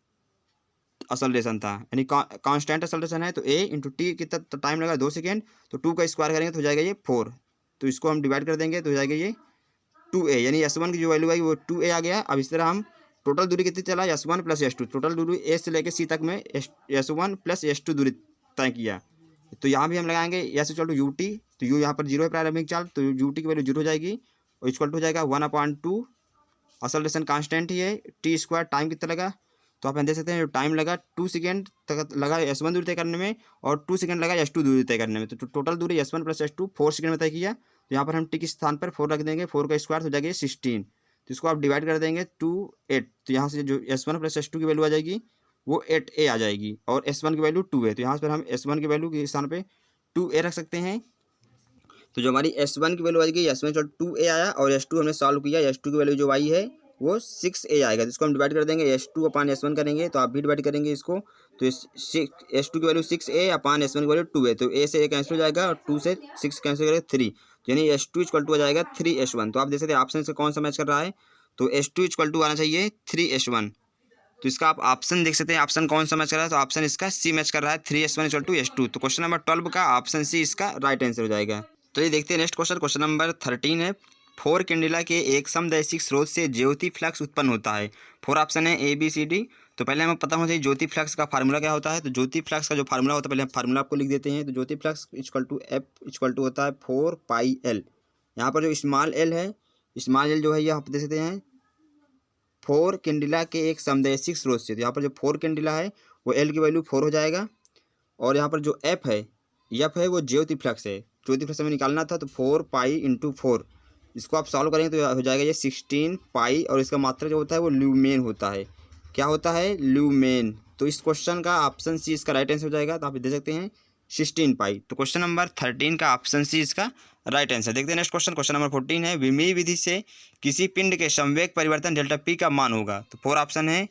असलरेशन था, यानी कांस्टेंट असलरेशन है। तो a × t कितना टाइम लगा 2 सेकेंड, तो 2 का स्क्वायर करेंगे तो हो जाएगा ये 4। तो इसको हम डिवाइड कर देंगे तो हो जाएगा ये 2a, यानी s1 की जो वैल्यू आई वो 2a आ गया। अब इस तरह हम टोटल दूरी कितनी चला s1 + s2, टोटल दूरी a से लेकर c तक में s1 + s2 दूरी तय किया। तो यहाँ भी हम लगाएंगे s = ut, तो u यहाँ पर 0 है प्रारंभिक चार्ज, तो ut की वैल्यू 0 हो जाएगी और इक्वल टू हो जाएगा 1/2 असलरेशन कांस्टेंट ही है, t² टाइम कितना लगा तो आप यहाँ देख सकते हैं जो टाइम लगा 2 सेकेंड तक लगा S1 दूरी तय करने में और 2 सेकेंड लगा S2 दूरी तय करने में। तो टोटल दूरी S1 + S2 4 सेकेंड में तय किया। तो यहाँ पर हम टी के स्थान पर 4 रख देंगे, 4 का स्क्वायर हो जाएगा 16। तो इसको आप डिवाइड कर देंगे 2 8। तो यहाँ से जो S1 + S2 की वैल्यू आ जाएगी वो 8A आ जाएगी और S1 की वैल्यू 2 है। तो यहाँ पर हम S1 की वैल्यू के स्थान पर 2A रख सकते हैं। तो जो हमारी S1 की वैल्यू आएगी S1 2A आया और S2 हमने सॉल्व किया, S2 की वैल्यू जो आई है वो 6A आएगा। जिसको हम डिवाइड कर देंगे S2 अपान S1 करेंगे, तो आप भी डिवाइड करेंगे इसको। तो S2 की वैल्यू 6A अपान S1 की वैल्यू 2 है। तो A से A कैंसिल हो जाएगा और 2 से 6 कैंसिल हो जाएगा 3, यानी S2 = हो जाएगा 3S1। तो आप देख सकते हैं ऑप्शन से कौन सा मैच कर रहा है, तो S2 = आना चाहिए 3S1। तो इसका आप ऑप्शन देख सकते हैं, ऑप्शन कौन सा मैच कर रहा है, तो ऑप्शन इसका सी मैच कर रहा है 3S1 = S2। तो क्वेश्चन नंबर 12 का ऑप्शन सी इसका राइट आंसर हो जाएगा। तो ये देखते हैं नेक्स्ट क्वेश्चन, क्वेश्चन नंबर 13 है। 4 कैंडिला के एक समदैशिक स्रोत से ज्योति फ्लक्स उत्पन्न होता है। 4 ऑप्शन है ABCD। तो पहले हमें पता होना चाहिए ज्योति फ्लक्स का फार्मूला क्या होता है। तो ज्योति फ्लक्स का जो फार्मूला होता है पहले हम फार्मूला आपको लिख देते हैं। तो ज्योति फ्लक्स F होता है 4πL। यहाँ पर जो स्मॉल एल है, स्मॉल एल जो है ये आप देख सकते हैं 4 कैंडिला के एक समदैशिक स्रोत से। तो यहाँ पर जो 4 कैंडिला है वो एल की वैल्यू 4 हो जाएगा और यहाँ पर जो एफ है वो ज्योति फ्लक्स है। ज्योति फ्लक्स हमें निकालना था, तो 4π × 4 इसको आप सॉल्व करेंगे तो हो जाएगा ये 16π और इसका मात्रा जो होता है वो ल्यूमेन होता है। क्या होता है? ल्यूमेन। तो इस क्वेश्चन का ऑप्शन सी इसका राइट आंसर हो जाएगा। तो आप दे सकते हैं 16π। तो क्वेश्चन नंबर 13 का ऑप्शन सी इसका राइट आंसर। देखते हैं नेक्स्ट क्वेश्चन, क्वेश्चन नंबर 14 है। विमीय विधि से किसी पिंड के संवेग परिवर्तन ΔP का मान होगा। तो 4 ऑप्शन है।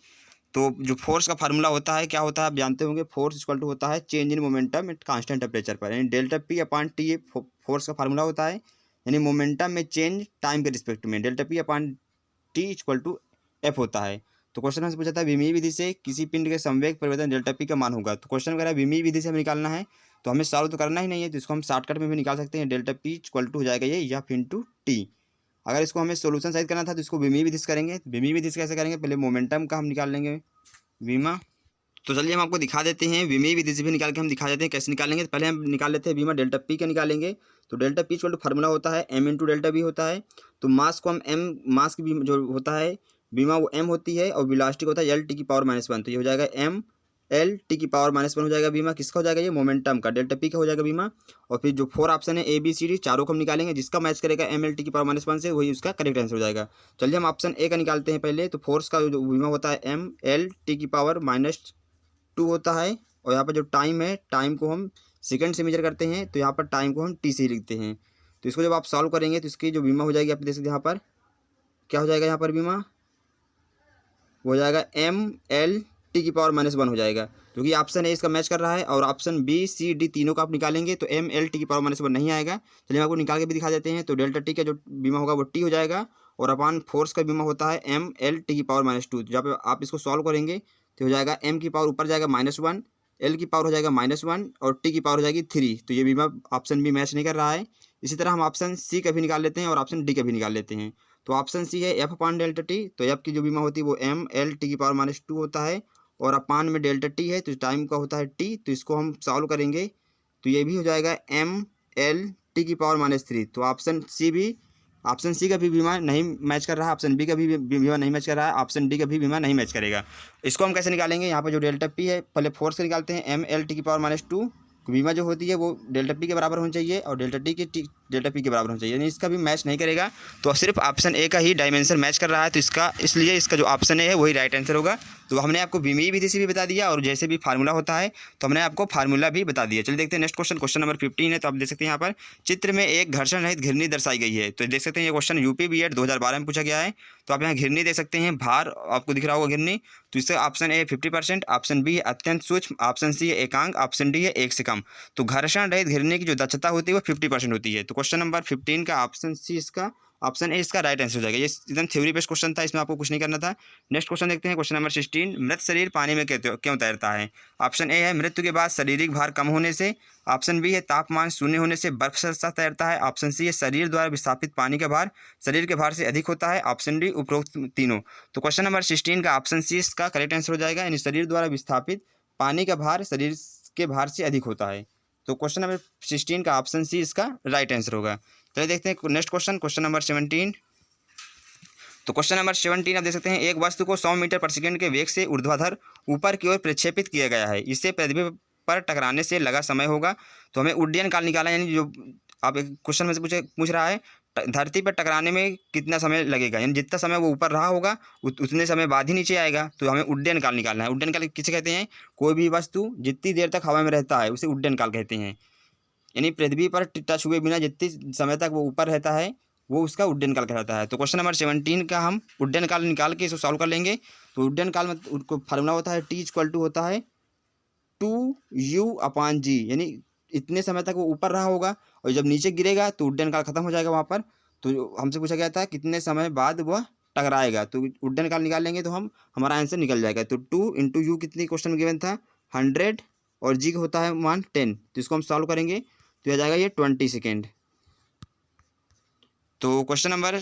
तो जो फोर्स का फार्मूला होता है क्या होता है आप जानते होंगे, फोर्स = होता है change in momentum at constant temperature पर, यानी ΔP/T फोर्स का फार्मूला होता है, यानी मोमेंटम में चेंज टाइम के रिस्पेक्ट में ΔP/T = F होता है। तो क्वेश्चन हमसे पूछा था विमीय विधि से किसी पिंड के संवेग परिवर्तन ΔP का मान होगा। तो क्वेश्चन वगैरह विमीय विधि से हमें निकालना है, तो हमें सॉल्व तो करना ही नहीं है, तो इसको हम शॉर्टकट में भी निकाल सकते हैं। ΔP = हो जाएगा ये F × T। अगर इसको हमें सोल्यूशन सहित करना था तो इसको विमीय विधि से करेंगे। विमीय विधि से कैसे करेंगे, पहले मोमेंटम का हम निकाल लेंगे विमा। तो चलिए हम आपको दिखा देते हैं, विमीय विधि से भी निकाल के हम दिखा देते हैं कैसे निकालेंगे। तो पहले हम निकाल लेते हैं विमा ΔP का निकालेंगे। तो ΔP = फार्मूला होता है M × ΔV होता है। तो मास को हम M, मास की जो होता है विमा वो M होती है और वेलोसिटी होता है L⁻⁻1। तो ये हो जाएगा M L⁻⁻1 हो जाएगा बीमा। किसका हो जाएगा ये? मोमेंटम का, ΔP का हो जाएगा बीमा। और फिर जो 4 ऑप्शन है ABCD चारों को हम निकालेंगे, जिसका मैच करेगा ML⁻⁻1 से वही उसका करेक्ट आंसर हो जाएगा। चलिए हम ऑप्शन ए का निकालते हैं पहले। तो फोर्स का जो बीमा होता है ML⁻⁻2 होता है और यहाँ पर जो टाइम है, टाइम को हम सेकंड से मेजर करते हैं, तो यहाँ पर टाइम को हम T से ही लिखते हैं। तो इसको जब आप सॉल्व करेंगे तो इसकी जो बीमा हो जाएगी आप देख सकते हैं यहाँ पर क्या हो जाएगा, यहाँ पर बीमा वो हो जाएगा ML⁻⁻1 हो जाएगा, क्योंकि ऑप्शन ए इसका मैच कर रहा है। और ऑप्शन B, C, D तीनों का आप निकालेंगे तो ML⁻⁻1 नहीं आएगा। चलिए हम आपको निकाल के भी दिखा देते हैं। तो ΔT का जो बीमा होगा वो T हो जाएगा और अपान फोर्स का बीमा होता है ML⁻2। जब आप इसको सॉल्व करेंगे तो हो जाएगा M की पावर ऊपर जाएगा -1, L की पावर हो जाएगा -1 और T की पावर हो जाएगी 3। तो ये बीमा ऑप्शन B मैच नहीं कर रहा है। इसी तरह हम ऑप्शन C का भी निकाल लेते हैं और ऑप्शन D का भी निकाल लेते हैं। तो ऑप्शन सी है F/ΔT। तो F की जो बीमा होती है वो ML⁻2 होता है और अपान में ΔT है तो टाइम का होता है T। तो इसको हम सॉल्व करेंगे तो ये भी हो जाएगा ML⁻3। तो ऑप्शन सी का भी बीमा नहीं मैच कर रहा है, ऑप्शन B का भी बीमा नहीं मैच कर रहा है, ऑप्शन D का भी बीमा नहीं मैच करेगा। इसको हम कैसे निकालेंगे, यहाँ पर जो ΔP है पहले फोर्स से निकालते हैं। ML⁻2 बीमा जो होती है वो ΔP के बराबर होनी चाहिए और ΔP के बराबर होनी चाहिए, यानी इसका भी मैच नहीं करेगा। तो सिर्फ ऑप्शन ए का ही डायमेंशन मैच कर रहा है, तो इसलिए इसका जो ऑप्शन ए है वही राइट आंसर होगा। तो हमने आपको विमीय विधि से भी बता दिया और जैसे भी फार्मूला होता है तो हमने आपको फार्मूला भी बता दिया। चलिए देखते हैं नेक्स्ट क्वेश्चन, क्वेश्चन नंबर 15 है। तो आप देख सकते हैं यहाँ पर चित्र में एक घर्षण रहित घिरनी दर्शाई गई है। तो देख सकते हैं ये क्वेश्चन UP B.Ed 2012 में पूछा गया है। तो आप यहाँ घिरनी देख सकते हैं, भार आपको दिख रहा होगा घिरनी। तो इसका ऑप्शन ए 50%, ऑप्शन B है अत्यंत सूक्ष्म, ऑप्शन C है एकांक, ऑप्शन D है 1 से कम। तो घर्षण रहित घिरनी की जो दक्षता होती है वो 50% होती है। तो क्वेश्चन नंबर 15 का ऑप्शन C इसका, ऑप्शन ए इसका राइट आंसर हो जाएगा। ये एकदम थ्योरी बेस्ड क्वेश्चन था, इसमें आपको कुछ नहीं करना था। नेक्स्ट क्वेश्चन देखते हैं, क्वेश्चन नंबर 16। मृत शरीर पानी में क्यों तैरता है? ऑप्शन ए है मृत्यु के बाद शारीरिक भार कम होने से, ऑप्शन B है तापमान शून्य होने से बर्फ से सस्ता तैरता है, ऑप्शन C है शरीर द्वारा विस्थापित पानी का भार शरीर के भार से अधिक होता है, ऑप्शन D उपरोक्त तीनों। तो क्वेश्चन नंबर 16 का ऑप्शन C इसका करेक्ट आंसर हो जाएगा, यानी शरीर द्वारा विस्थापित पानी का भार शरीर के भार से अधिक होता है। तो क्वेश्चन नंबर 16 का ऑप्शन C इसका राइट आंसर होगा। चलिए देखते हैं नेक्स्ट क्वेश्चन, क्वेश्चन नंबर 17। तो क्वेश्चन नंबर 17 आप देख सकते हैं, एक वस्तु को 100 मीटर पर सेकंड के वेग से ऊर्ध्वाधर ऊपर की ओर प्रक्षेपित किया गया है, इससे पृथ्वी पर टकराने से लगा समय होगा। तो हमें उड्डयन काल निकालना है, यानी जो आप एक क्वेश्चन में से पूछ रहा है धरती पर टकराने में कितना समय लगेगा, यानी जितना समय वो ऊपर रहा होगा उतने समय बाद ही नीचे आएगा। तो हमें उड्डयन काल निकालना है। उड्डयन काल किसे कहते हैं? कोई भी वस्तु जितनी देर तक हवा में रहता है उसे उड्डयन काल कहते हैं, यानी पृथ्वी पर टच हुए बिना जितनी समय तक वो ऊपर रहता है वो उसका उड्डयन काल कहलाता है। तो क्वेश्चन नंबर 17 का हम उड्डयन काल निकाल के इसको सॉल्व कर लेंगे। तो उड्डयन काल में उनको फार्मूला होता है T = होता है 2U/g, यानी इतने समय तक वो ऊपर रहा होगा और जब नीचे गिरेगा तो उड्डयन काल खत्म हो जाएगा वहाँ पर। तो हमसे पूछा गया था कितने समय बाद वह टकराएगा, तो उड्डयन काल निकाल लेंगे तो हमारा आंसर निकल जाएगा। तो 2 × U कितनी क्वेश्चन में गिवन था 100 और जी का होता है मान 10, तो इसको हम सॉल्व करेंगे तो आ जाएगा ये 20 सेकेंड। तो क्वेश्चन नंबर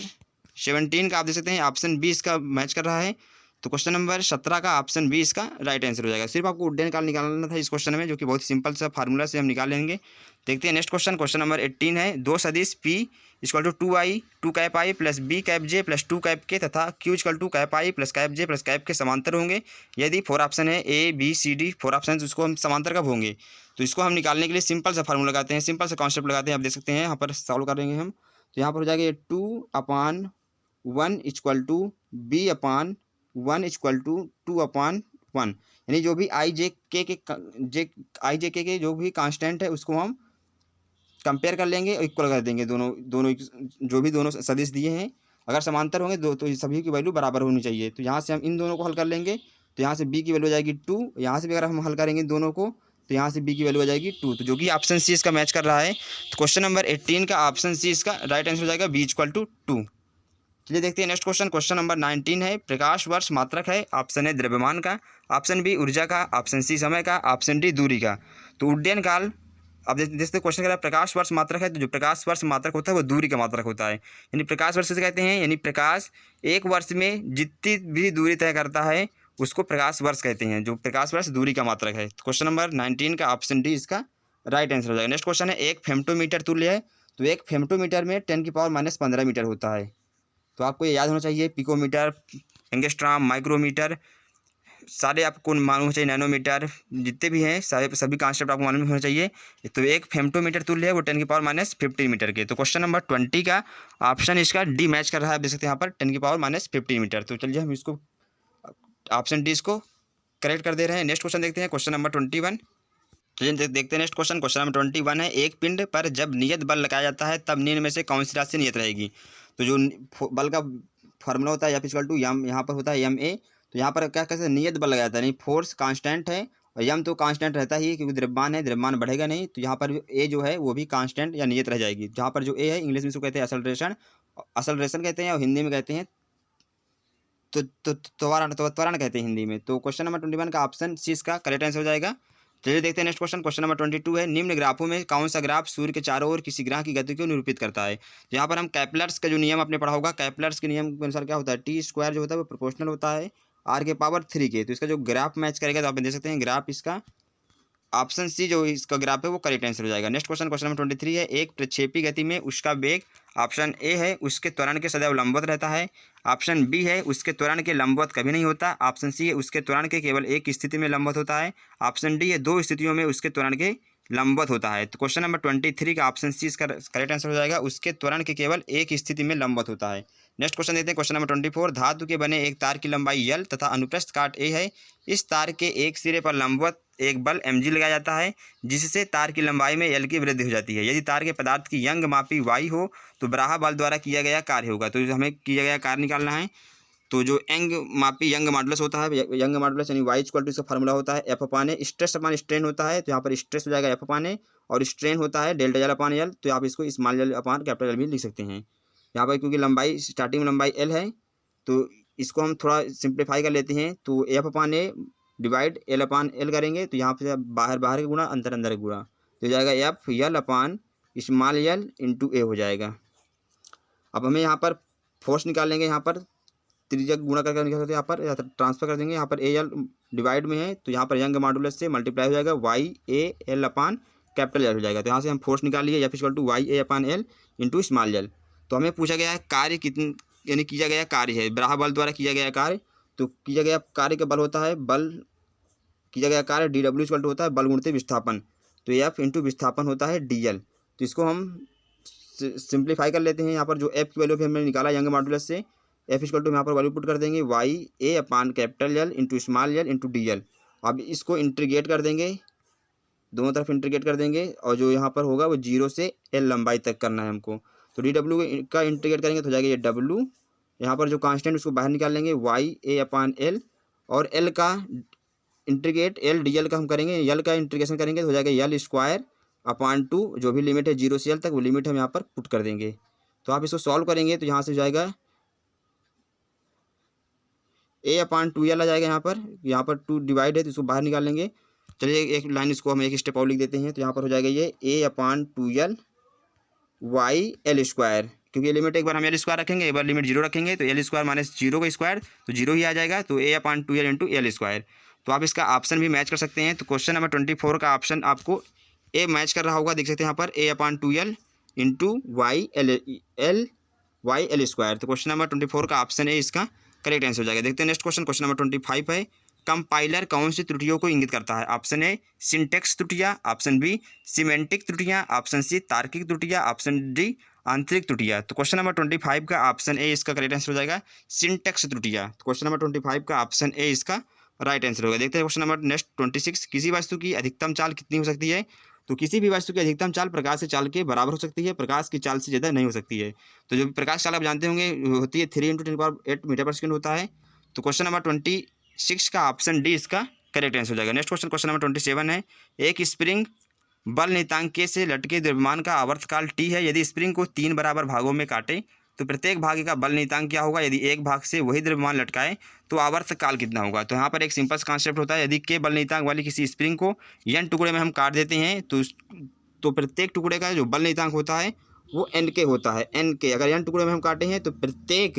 17 का आप देख सकते हैं ऑप्शन बी इसका मैच कर रहा है। तो क्वेश्चन नंबर 17 का ऑप्शन बी इसका राइट आंसर हो जाएगा। सिर्फ आपको उड्डयन काल निकालना था इस क्वेश्चन में, जो कि बहुत सिंपल सा फार्मूला से हम निकाल लेंगे। देखते हैं नेक्स्ट क्वेश्चन। क्वेश्चन नंबर 18 है, दो सदिश P = 2i 2 cap i plus b cap j plus 2 cap k तथा q = cap i plus cap j plus cap के समांतर होंगे यदि 4 ऑप्शन है A B C D 4 option, उसको हम समांतर कब होंगे। तो इसको हम निकालने के लिए सिंपल सा फार्मूला लगाते हैं, सिंपल सा कॉन्सेप्ट लगाते हैं। आप देख सकते हैं यहाँ पर सॉल्व करेंगे हम, तो यहाँ पर हो जाएगा ये 2/1 = b/1 = 2/1, यानी जो भी i j k के जो भी कांस्टेंट है उसको हम कंपेयर कर लेंगे और इक्वल कर देंगे। दोनों जो भी दोनों सदिश दिए हैं अगर समांतर होंगे तो सभी की वैल्यू बराबर होनी चाहिए। तो यहाँ से हम इन दोनों को हल कर लेंगे, तो यहाँ से b की वैल्यू हो जाएगी 2, यहाँ से भी अगर हम हल करेंगे दोनों को तो यहाँ से b की वैल्यू हो जाएगी 2, तो जो कि ऑप्शन सी इसका मैच कर रहा है। तो क्वेश्चन नंबर 18 का ऑप्शन सी इसका राइट आंसर हो जाएगा b = 2। चलिए देखते हैं नेक्स्ट क्वेश्चन। क्वेश्चन नंबर 19 है, प्रकाश वर्ष मात्रक है। ऑप्शन ए द्रव्यमान का, ऑप्शन बी ऊर्जा का, ऑप्शन सी समय का, ऑप्शन डी दूरी का। तो उड्डयन काल अब देखते क्वेश्चन कह रहा है प्रकाश वर्ष मात्रक है, तो जो प्रकाश वर्ष मात्रक होता है वो दूरी का मात्रक होता है। यानी प्रकाश वर्ष से कहते हैं, यानी प्रकाश एक वर्ष में जितनी भी दूरी तय करता है उसको प्रकाश वर्ष कहते हैं, जो प्रकाश वर्ष दूरी का मात्रक है। तो क्वेश्चन नंबर 19 का ऑप्शन डी इसका राइट आंसर हो जाएगा। नेक्स्ट क्वेश्चन है, एक फेम्टोमीटर तुल्य है। तो एक फेम्टोमीटर में 10⁻⁻15 मीटर होता है। तो आपको ये याद होना चाहिए, पिकोमीटर, एंगस्ट्रॉम, माइक्रोमीटर, सारे आपको मालूम होना चाहिए, नैनोमीटर, जितने भी हैं सारे सभी कॉन्सेप्ट आपको मालूम होना चाहिए। तो एक फेम्टोमीटर तुल्य है वो 10⁻⁻15 मीटर के। तो क्वेश्चन नंबर 20 का ऑप्शन इसका डी मैच कर रहा है। आप देख सकते हैं यहाँ पर 10⁻⁻15 मीटर। तो चलिए हम इसको ऑप्शन डी इसको करेक्ट कर दे रहे हैं। नेक्स्ट क्वेश्चन देखते हैं, क्वेश्चन नंबर 21। चलिए देखते हैं नेक्स्ट क्वेश्चन। क्वेश्चन नंबर 21 है, एक पिंड पर जब नियत बल लगाया जाता है तब निम्न में से कौन सी राशि नियत रहेगी। तो जो बल का फार्मूला होता है F = यम, यहाँ पर होता है ma। तो यहाँ पर क्या कहते हैं, नियत बल लगाया जाता है, नहीं फोर्स कांस्टेंट है और यम तो कांस्टेंट रहता ही क्योंकि द्रव्यमान है, द्रव्यमान बढ़ेगा नहीं। तो यहाँ पर ए जो है वो भी कांस्टेंट या नियत रह जाएगी। जहाँ पर जो ए है इंग्लिश में इसको कहते हैं असलरेशन कहते हैं और हिंदी में कहते हैं त्वरण कहते हैं हिंदी में। तो क्वेश्चन नंबर 21 का ऑप्शन सी इसका करेक्ट आंसर हो जाएगा। चलिए देखते हैं नेक्स्ट क्वेश्चन। क्वेश्चन नंबर 22 है, निम्न ग्राफों में कौन सा ग्राफ सूर्य के चारों ओर किसी ग्रह की गति को निरूपित करता है। तो यहाँ पर हम कैपलर्स का जो नियम आपने पढ़ा होगा, कैपलर्स के नियम के अनुसार क्या होता है, T² जो होता है वो प्रोपोर्शनल होता है r⁻³ के। तो इसका जो ग्राफ मैच करेगा तो आप देख सकते हैं ग्राफ इसका ऑप्शन सी जो इसका ग्राफ है वो करेक्ट आंसर हो जाएगा। नेक्स्ट क्वेश्चन, क्वेश्चन नंबर 23 है, एक प्रक्षेपी गति में उसका वेग ऑप्शन ए है उसके त्वरण के सदैव लंबवत रहता है, ऑप्शन बी है उसके त्वरण के लंबवत कभी नहीं होता, ऑप्शन सी है उसके त्वरण के केवल एक स्थिति में लंबवत होता है, ऑप्शन डी है दो स्थितियों में उसके त्वरण के लंबवत होता है। तो क्वेश्चन नंबर 23 का ऑप्शन सी इसका करेक्ट आंसर हो जाएगा, उसके त्वरण के केवल एक स्थिति में लंबवत होता है। नेक्स्ट क्वेश्चन देते हैं, क्वेश्चन नंबर 24, धातु के बने एक तार की लंबाई L तथा अनुप्रस्थ काट A है। इस तार के एक सिरे पर लंबवत एक बल mg लगाया जाता है जिससे तार की लंबाई में L की वृद्धि हो जाती है। यदि तार के पदार्थ की यंग मापी y हो तो बराह बल द्वारा किया गया कार्य होगा। तो हमें किया गया कार्य निकालना है। तो जो यंग मॉडुलस होता है, यंग मॉडुलस यानी y = इसका फार्मूला होता है F/A, स्ट्रेस अपॉन स्ट्रेन होता है। तो यहाँ पर स्ट्रेस हो जाएगा F/A और स्ट्रेन होता है ΔL/L। तो आप इसको small l upon capital L भी लिख सकते हैं। यहाँ पर क्योंकि लंबाई स्टार्टिंग में लंबाई L है तो इसको हम थोड़ा सिंप्लीफाई कर लेते हैं। तो F/A डिवाइड L/L करेंगे तो यहाँ पे बाहर के गुणा अंदर के गुणा तो हो जाएगा F/L × A हो जाएगा। अब हमें यहाँ पर फोर्स निकाल लेंगे, यहाँ पर त्रिज्यक गुणा करके निकाल सकते हैं, यहाँ पर ट्रांसफर कर देंगे। यहाँ पर AL डिवाइड में है तो यहाँ पर यंग मॉडुलस से मल्टीप्लाई हो जाएगा YAL/L हो जाएगा। तो यहाँ से हम फोर्स निकाल लिए F = YA/L × स्मॉल l। तो हमें पूछा गया है कार्य यानी किया गया कार्य है, ब्राहा बल द्वारा किया गया कार्य। तो किया गया कार्य का बल होता है बल, किया गया कार्य DW इक्वल टू होता है बल गुणित विस्थापन। तो F इंटू विस्थापन होता है DL। तो इसको हम सिंप्लीफाई कर लेते हैं। यहाँ पर जो F की वैल्यू भी हमने निकाला यंग मॉडुलस से, F इक्वल टू यहाँ पर वैल्यू पुट कर देंगे YA upon capital L into small L into DL। अब इसको इंटीग्रेट कर देंगे, दोनों तरफ इंटीग्रेट कर देंगे, और जो यहाँ पर होगा वो 0 से L लंबाई तक करना है हमको। तो DW का इंटीग्रेट करेंगे तो हो जाएगा ये W, यहाँ पर जो कांस्टेंट उसको बाहर निकाल लेंगे YA अपान L, और L का इंटीग्रेट L DL का हम करेंगे, L का इंटीग्रेशन करेंगे तो हो जाएगा L स्क्वायर अपान 2, जो भी लिमिट है 0 से L तक वो लिमिट हम यहाँ पर पुट कर देंगे। तो आप इसको सॉल्व करेंगे तो यहाँ से हो जाएगा A अपान 2L आ जाएगा। यहाँ पर 2 डिवाइड है तो इसको बाहर निकाल लेंगे। चलिए एक लाइन इसको हम एक स्टेप और लिख देते हैं। तो यहाँ पर हो जाएगा ये A upon 2L YL square, क्योंकि लिमिट एक बार हम L स्क्वायर रखेंगे, एक बार लिमिट 0 रखेंगे, तो L स्क्वायर माइनस 0 का स्क्वायर तो 0 ही आ जाएगा। तो A upon 2L into L square. तो आप इसका ऑप्शन भी मैच कर सकते हैं। तो क्वेश्चन नंबर 24 का ऑप्शन आपको ए मैच कर रहा होगा, देख सकते हैं यहाँ पर A upon 2L into YL square. तो क्वेश्चन नंबर 24 का ऑप्शन ए इसका करेक्ट आंसर हो जाएगा। देखते हैं नेक्स्ट क्वेश्चन, क्वेश्चन नंबर 25 है, कंपाइलर कौन सी त्रुटियों को इंगित करता है? ऑप्शन ए सिंटेक्स त्रुटियां, ऑप्शन बी सिमेंटिक त्रुटियां, ऑप्शन सी तार्किक त्रुटियां, ऑप्शन डी आंतरिक त्रुटियां। तो क्वेश्चन नंबर 25 का ऑप्शन ए इसका करेक्ट आंसर हो जाएगा सिंटेक्स त्रुटियां। तो क्वेश्चन नंबर 25 का ऑप्शन ए इसका राइट आंसर होगा। देखते हैं क्वेश्चन नंबर नेक्स्ट 26, किसी वस्तु की अधिकतम चाल कितनी हो सकती है? तो किसी भी वस्तु की अधिकतम चाल प्रकाश से चाल के बराबर हो सकती है, प्रकाश की चाल से ज़्यादा नहीं हो सकती है। तो जो प्रकाश चाल आप जानते होंगे होती है 3 × 10⁸ मीटर पर सेकेंड होता है। तो क्वेश्चन नंबर 26 का ऑप्शन डी इसका करेक्ट आंसर हो जाएगा। नेक्स्ट क्वेश्चन, क्वेश्चन नंबर 27 है, एक स्प्रिंग बल नियतांक के से लटके द्रव्यमान का आवर्तकाल T है। यदि स्प्रिंग को 3 बराबर भागों में काटे तो प्रत्येक भाग का बल नियतांक क्या होगा? यदि एक भाग से वही द्रव्यमान लटकाए तो आवर्तकाल कितना होगा? तो यहाँ पर एक सिंपल कॉन्सेप्ट होता है, यदि के बल नियतांक वाली किसी स्प्रिंग को n टुकड़े में हम काट देते हैं तो प्रत्येक टुकड़े का जो बल नियतांक होता है वो NK होता है। NK अगर n टुकड़े में हम काटे हैं तो प्रत्येक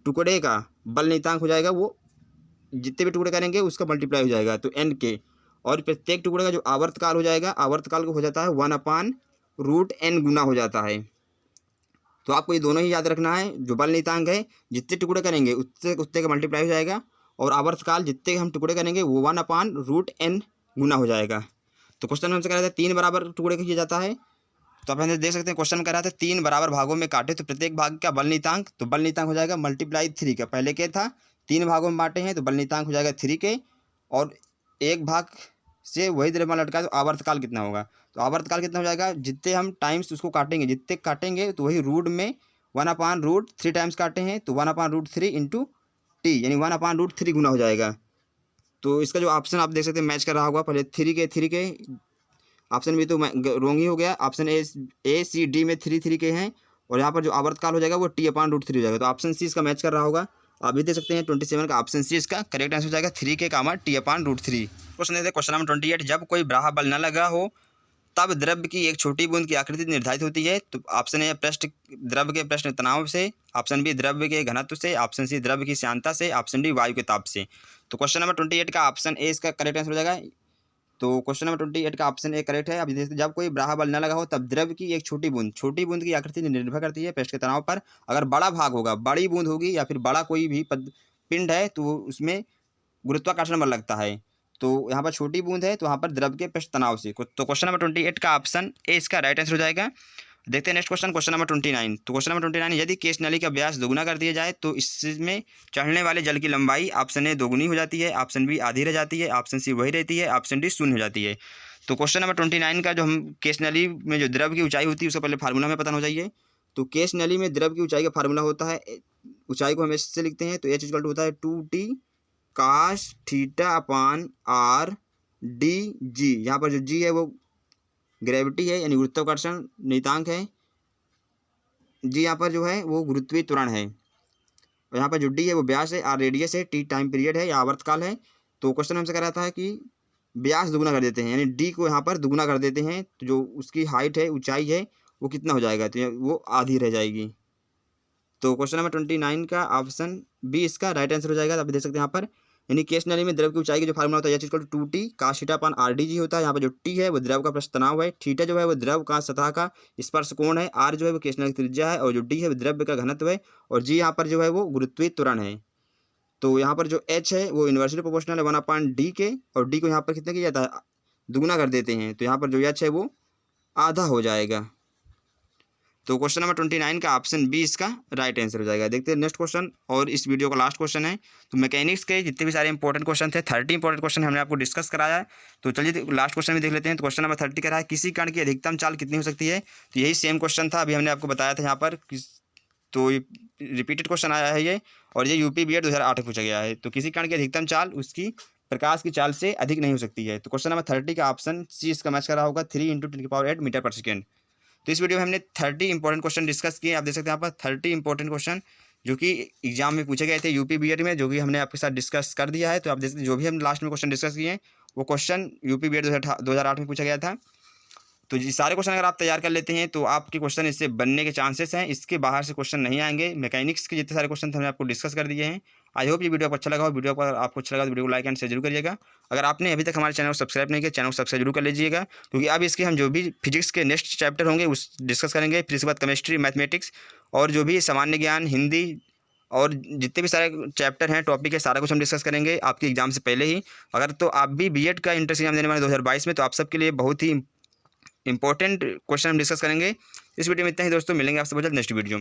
टुकड़े का बल नियतांक हो जाएगा, वो जितने भी टुकड़े करेंगे उसका मल्टीप्लाई हो जाएगा तो NK, और प्रत्येक टुकड़े का जो आवर्तकाल हो जाएगा, आवर्तकाल को हो जाता है 1/√n गुना हो जाता है। तो आपको ये दोनों ही याद रखना है, जो बल नियतांक है जितने टुकड़े करेंगे उतने का मल्टीप्लाई हो जाएगा, और आवर्तकाल जितने हम टुकड़े करेंगे वो 1/√n गुना हो जाएगा। तो क्वेश्चन में हमसे कह रहा था 3 बराबर टुकड़े किया जाता है। तो आप देख सकते हैं क्वेश्चन में कह रहा था 3 बराबर भागों में काटे तो प्रत्येक भाग का बल नियतांक, तो बल नियतांक हो जाएगा मल्टीप्लाई 3 का। पहले क्या था 3 भागों में बांटे हैं तो बल नियतांक हो जाएगा 3 के, और एक भाग से वही द्रव्यमान लटका तो आवर्तकाल कितना होगा? तो आवर्तकाल कितना हो जाएगा, जितने हम टाइम्स उसको काटेंगे, जितने काटेंगे तो वही रूट में 1/√3 टाइम्स काटे हैं तो 1/√3 इंटू T यानी 1/√3 गुना हो जाएगा। तो इसका जो ऑप्शन आप देख सकते हैं मैच कर रहा होगा, पहले 3 के ऑप्शन भी तो रोंग ही हो गया। ऑप्शन ए सी डी में 3 के हैं, और यहाँ पर जो आवर्तकाल हो जाएगा वो T/√3 हो जाएगा। तो ऑप्शन सी इसका मैच कर रहा होगा। आप भी देख सकते हैं 27 का ऑप्शन सी इसका करेक्ट आंसर हो जाएगा 3K T/√3। क्वेश्चन देते हैं क्वेश्चन नंबर 28, जब कोई ब्राहा बल न लगा हो तब द्रव्य की एक छोटी बूंद की आकृति निर्धारित होती है। तो ऑप्शन ए पृष्ठ द्रव्य के पृष्ठ तनाव से, ऑप्शन बी द्रव्य के घनत्व से, ऑप्शन सी द्रव्य की श्यानता से, ऑप्शन डी वायु के ताप से। तो क्वेश्चन नंबर 28 का ऑप्शन ए इसका करेक्ट आंसर हो जाएगा। तो क्वेश्चन नंबर 28 का ऑप्शन ए करेक्ट है। अब देखते हैं जब कोई ब्राहा बल न लगा हो तब द्रव्य की एक छोटी बूंद की आकृति निर्भर करती है पृष्ठ के तनाव पर। अगर बड़ा भाग होगा, बड़ी बूंद होगी या फिर बड़ा कोई भी पिंड है तो उसमें गुरुत्वाकर्षण बल लगता है। तो यहाँ पर छोटी बूंद है तो यहाँ पर द्रव्य के पृष्ठ तनाव से। तो क्वेश्चन नंबर 28 का ऑप्शन ए इसका राइट आंसर हो जाएगा। देखते हैं नेक्स्ट क्वेश्चन, क्वेश्चन नंबर 29। तो क्वेश्चन नंबर 29, यदि केश नली का व्यास दोगुना कर दिया जाए तो इसमें चढ़ने वाले जल की लंबाई ऑप्शन ए दोगुनी हो जाती है, ऑप्शन बी आधी रह जाती है, ऑप्शन सी वही रहती है, ऑप्शन डी शून्य हो जाती है। तो क्वेश्चन नंबर 29 का जो हम केश नली में जो द्रव्य की ऊंचाई होती है उसका पहले फार्मूला में पता हो जाइए। तो केश नली में द्रव्य की ऊंचाई का फार्मूला होता है, ऊंचाई को हम ऐसे लिखते हैं तो H इक्वल टू होता है 2T cos θ/r dg। यहाँ पर जो g है वो ग्रेविटी है यानी गुरुत्वाकर्षण नियतांक है, g यहाँ पर जो है वो गुरुत्वीय त्वरण है, और यहाँ पर जो d है वो व्यास है, r रेडियस है, t टाइम पीरियड है या आवर्तकाल है। तो क्वेश्चन हमसे कह रहा था कि व्यास दुगुना कर देते हैं यानी d को यहाँ पर दुगुना कर देते हैं तो जो उसकी हाइट है, ऊंचाई है, वो कितना हो जाएगा? तो वो आधी रह जाएगी। तो क्वेश्चन नंबर 29 का ऑप्शन बी इसका राइट आंसर हो जाएगा। आप देख सकते हैं यहाँ पर यानी केस नली में द्रव की ऊंचाई का जो फार्मूला होता है h = 2t cos θ/RdG होता है। यहाँ पर जो t है वो द्रव का पृष्ठ तनाव है, थीटा जो है वो द्रव का सतह का स्पर्श कोण है, r जो है वो केस नली की त्रिज्या है, और जो d है वो द्रव्य का घनत्व है, और g यहाँ पर जो है वो गुरुत्वीय त्वरण है। तो यहाँ पर जो h है वो इन्वर्सली प्रोपोर्शनल है 1/d के, और d को यहाँ पर कितना किया जाता है, दुगुना कर देते हैं, तो यहाँ पर जो h है वो आधा हो जाएगा। तो क्वेश्चन नंबर 29 का ऑप्शन बी इसका राइट आंसर हो जाएगा। देखते हैं नेक्स्ट क्वेश्चन, और इस वीडियो का लास्ट क्वेश्चन है। तो मैकेनिक्स के जितने भी सारे इंपॉर्टेंट क्वेश्चन थे, 30 इंपॉर्टेंट क्वेश्चन हमने आपको डिस्कस कराया है। तो चलिए लास्ट क्वेश्चन भी देख लेते हैं। तो क्वेश्चन नंबर 30 कह रहा है किसी कण की अधिकतम चाल कितनी हो सकती है। तो यही सेम क्वेश्चन था, अभी हमने आपको बताया था यहाँ पर। तो रिपीटेड क्वेश्चन आया है ये, और ये यूपी बीएड 2008 में पूछा गया है। तो किसी कण की अधिकतम चाल उसकी प्रकाश की चाल से अधिक नहीं हो सकती है। तो क्वेश्चन नंबर 30 का ऑप्शन सी इसका मैच कर रहा होगा 3 × 10⁸ मीटर पर सेकेंड। तो इस वीडियो में हमने 30 इंपॉर्टेंट क्वेश्चन डिस्कस किए। आप देख सकते हैं यहाँ पर 30 इंपॉर्टेंट क्वेश्चन जो कि एग्जाम में पूछे गए थे यूपी बीएड में, जो कि हमने आपके साथ डिस्कस कर दिया है। तो आप देख सकते हैं जो भी हम लास्ट में क्वेश्चन डिस्कस किए हैं वो क्वेश्चन यूपी बीएड 2008 में पूछा गया था। तो ये सारे क्वेश्चन अगर आप तैयार कर लेते हैं तो आपके क्वेश्चन इससे बनने के चांसेस हैं, इसके बाहर से क्वेश्चन नहीं आएंगे। मैकेनिक्स के जितने सारे क्वेश्चन थे हमने आपको डिस्कस कर दिए हैं। आई होप ये वीडियो आपको अच्छा लगा हो। वीडियो पर आपको अच्छा लगा तो वीडियो को लाइक एंड शेयर जरूर करिएगा। अगर आपने अभी तक हमारे चैनल को सब्सक्राइब नहीं किया, चैनल को सब्सक्राइब जरूर कर लीजिएगा, क्योंकि अब इसके हम जो भी फिजिक्स के नेक्स्ट चैप्टर होंगे उस डिस्कस करेंगे। फिर इसके बाद केमिस्ट्री, मैथमेटिक्स और जो भी सामान्य ज्ञान, हिंदी और जितने भी सारे चैप्टर हैं, टॉपिक है, सारा कुछ हम डिस्कस करेंगे आपके एग्जाम से पहले ही। अगर तो आप भी बीएड का एंट्रेंस एग्जाम देने वाले 2022 में, तो आप सबके लिए बहुत ही इंपॉर्टेंट क्वेश्चन हम डिस्कस करेंगे। इस वीडियो में इतना ही दोस्तों, मिलेंगे आपसे बहुत जल्द नेक्स्ट वीडियो में।